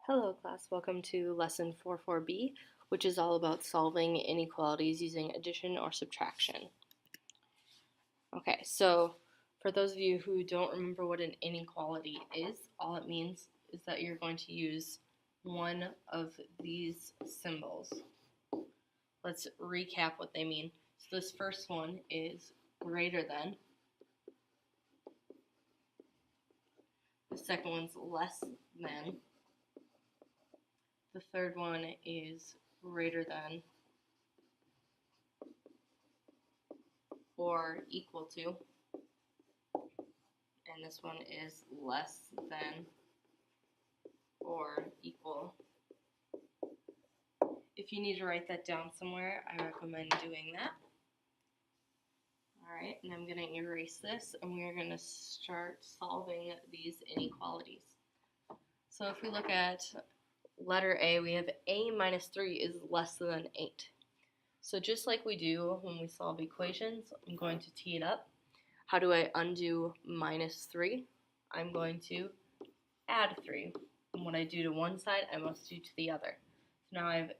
Hello class, welcome to lesson 44B, which is all about solving inequalities using addition or subtraction. Okay, so for those of you who don't remember what an inequality is, all it means is that you're going to use one of these symbols. Let's recap what they mean. So this first one is greater than. The second one's less than. The third one is greater than or equal to, and this one is less than or equal. If you need to write that down somewhere, I recommend doing that. Alright, and I'm going to erase this, and we are going to start solving these inequalities. So if we look at letter A, we have a minus 3 is less than 8. So just like we do when we solve equations, I'm going to tee it up. How do I undo minus 3? I'm going to add 3. And what I do to one side, I must do to the other. So now I have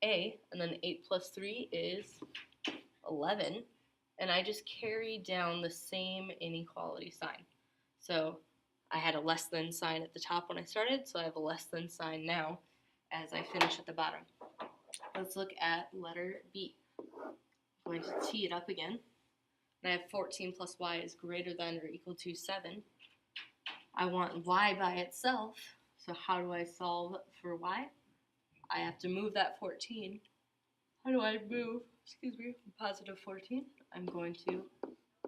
a, and then 8 plus 3 is 11. And I just carry down the same inequality sign. So I had a less than sign at the top when I started, so I have a less than sign now as I finish at the bottom. Let's look at letter B. I'm going to tee it up again. And I have 14 plus y is greater than or equal to 7. I want y by itself, so how do I solve for y? I have to move that 14. How do I move, positive 14? I'm going to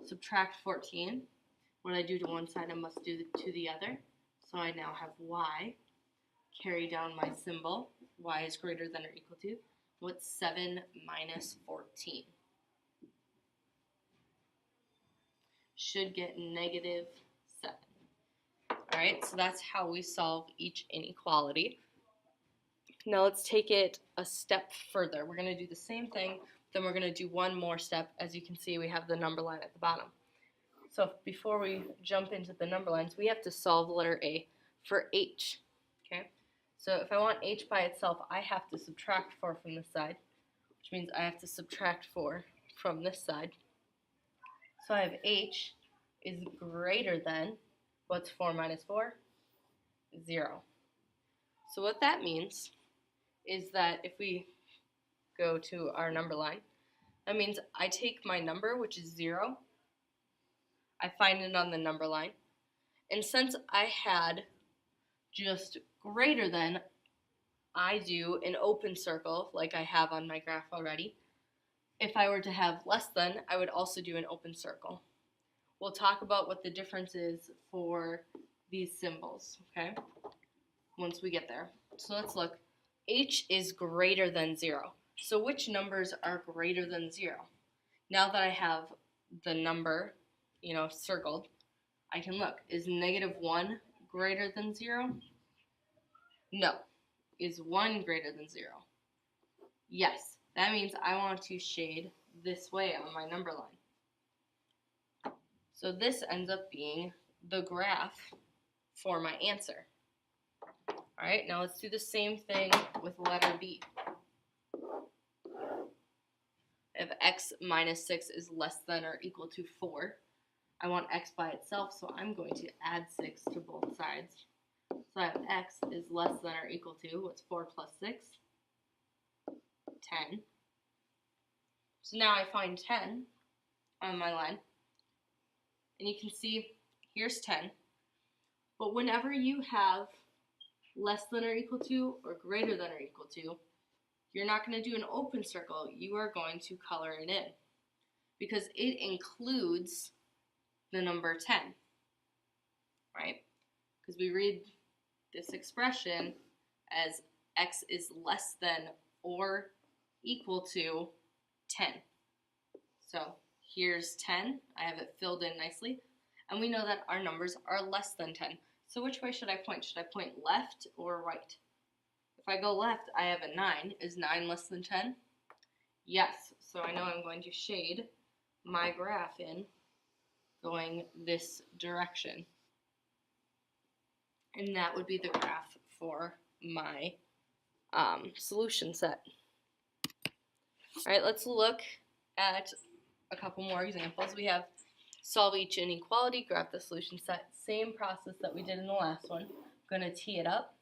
subtract 14. What I do to one side, I must do to the other. So I now have y. Carry down my symbol. Y is greater than or equal to. What's 7 minus 14? Should get negative 7. Alright, so that's how we solve each inequality. Now let's take it a step further. We're going to do the same thing, then we're going to do one more step. As you can see, we have the number line at the bottom. So before we jump into the number lines, we have to solve letter A for h. Okay? So if I want h by itself, I have to subtract 4 from this side, which means I have to subtract 4 from this side. So I have h is greater than, what's 4 minus 4? 0. So what that means is that if we go to our number line, that means I take my number, which is 0, I find it on the number line, and since I had just greater than, I do an open circle like I have on my graph already. If I were to have less than, I would also do an open circle. We'll talk about what the difference is for these symbols, okay, once we get there. So let's look. H is greater than 0. So which numbers are greater than 0? Now that I have the number, circled, I can look. Is negative 1 greater than 0? No. Is 1 greater than 0? Yes. That means I want to shade this way on my number line. So this ends up being the graph for my answer. Alright, now let's do the same thing with letter B. If x minus 6 is less than or equal to 4, I want x by itself, so I'm going to add 6 to both sides. So I have x is less than or equal to, what's 4 plus 6? 10. So now I find 10 on my line. And you can see, here's 10. But whenever you have less than or equal to or greater than or equal to, you're not going to do an open circle. You are going to color it in because it includes the number 10, right? Because we read this expression as x is less than or equal to 10. So here's 10. I have it filled in nicely. And we know that our numbers are less than 10. So which way should I point? Should I point left or right? If I go left, I have a 9. Is 9 less than 10? Yes. So I know I'm going to shade my graph in going this direction. And that would be the graph for my solution set. All right, let's look at a couple more examples. We have solve each inequality, graph the solution set. Same process that we did in the last one. I'm going to tee it up.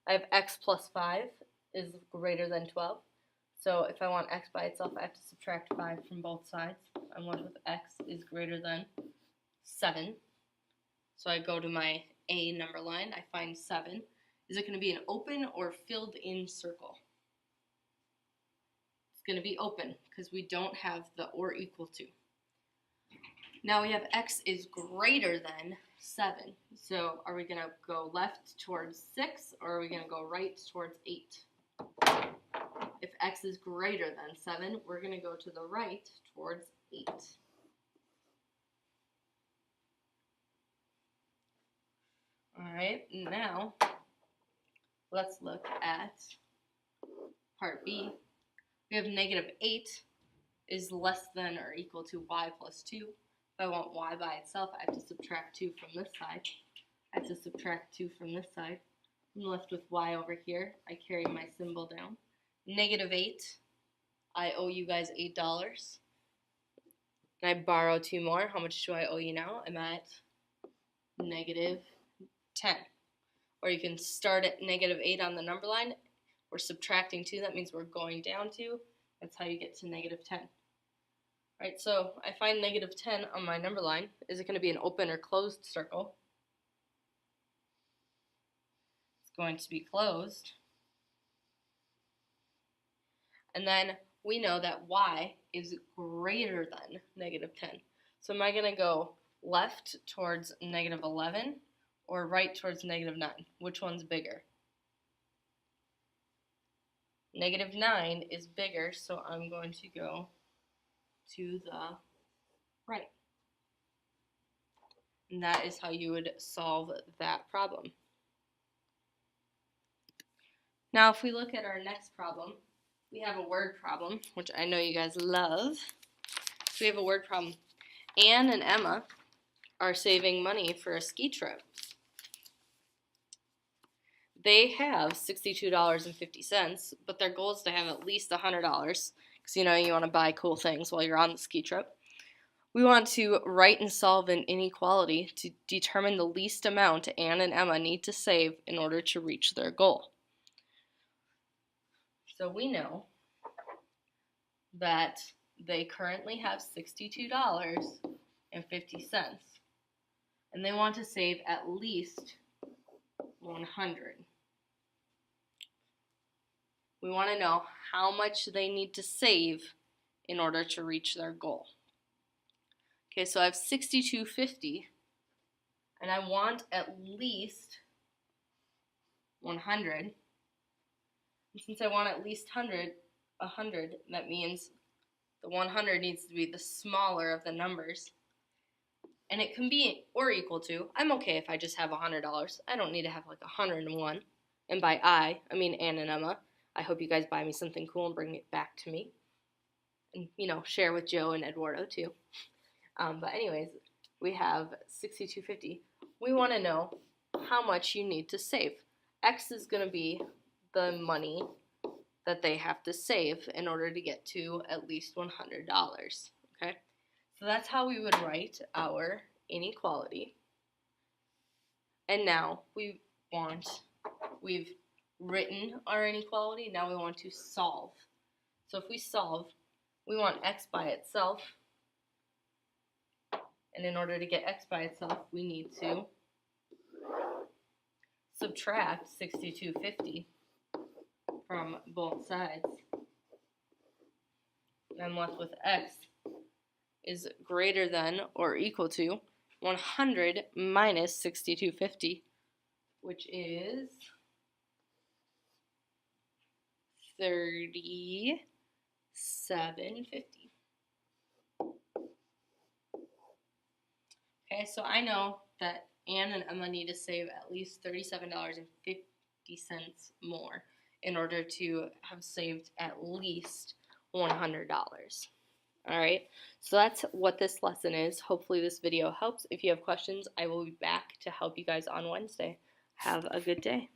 I have x plus 5 is greater than 12. So if I want x by itself, I have to subtract 5 from both sides. I'm left with x is greater than 7. So I go to my A number line. I find 7. Is it going to be an open or filled in circle? It's going to be open because we don't have the or equal to. Now we have x is greater than 7. So are we going to go left towards 6 or are we going to go right towards 8? If x is greater than 7, we're going to go to the right towards 8. Alright, now let's look at part B. We have negative 8 is less than or equal to y plus 2. If I want y by itself, I have to subtract 2 from this side. I have to subtract 2 from this side. I'm left with y over here. I carry my symbol down. Negative 8. I owe you guys $8. Can I borrow 2 more? How much do I owe you now? I'm at negative 10. Or you can start at negative 8 on the number line. We're subtracting 2. That means we're going down 2. That's how you get to negative 10. Alright, so I find negative 10 on my number line. Is it going to be an open or closed circle? It's going to be closed. And then we know that y is greater than negative 10. So am I going to go left towards negative 11 or right towards negative 9? Which one's bigger? Negative 9 is bigger, so I'm going to go to the right. And that is how you would solve that problem. Now if we look at our next problem, we have a word problem, which I know you guys love. So we have a word problem. Anne and Emma are saving money for a ski trip. They have $62.50, but their goal is to have at least $100 because you want to buy cool things while you're on the ski trip. We want to write and solve an inequality to determine the least amount Anne and Emma need to save in order to reach their goal. So we know that they currently have $62.50 and they want to save at least $100. We want to know how much they need to save in order to reach their goal. Okay, so I have $62.50 and I want at least 100. And since I want at least 100, that means the 100 needs to be the smaller of the numbers. And it can be or equal to. I'm okay if I just have $100. I don't need to have like 101. And by I mean Anne and Emma. I hope you guys buy me something cool and bring it back to me. And, share with Joe and Eduardo too. But anyways, we have $62.50. We want to know how much you need to save. X is going to be the money that they have to save in order to get to at least $100. Okay? So that's how we would write our inequality. And now we've written our inequality. Now we want to solve. So if we solve, we want x by itself. And in order to get x by itself, we need to subtract $62.50 from both sides. And I'm left with x is greater than or equal to 100 minus $62.50, which is $37.50. Okay, so I know that Anne and Emma need to save at least $37.50 more in order to have saved at least $100. Alright, so that's what this lesson is. Hopefully this video helps. If you have questions, I will be back to help you guys on Wednesday. Have a good day.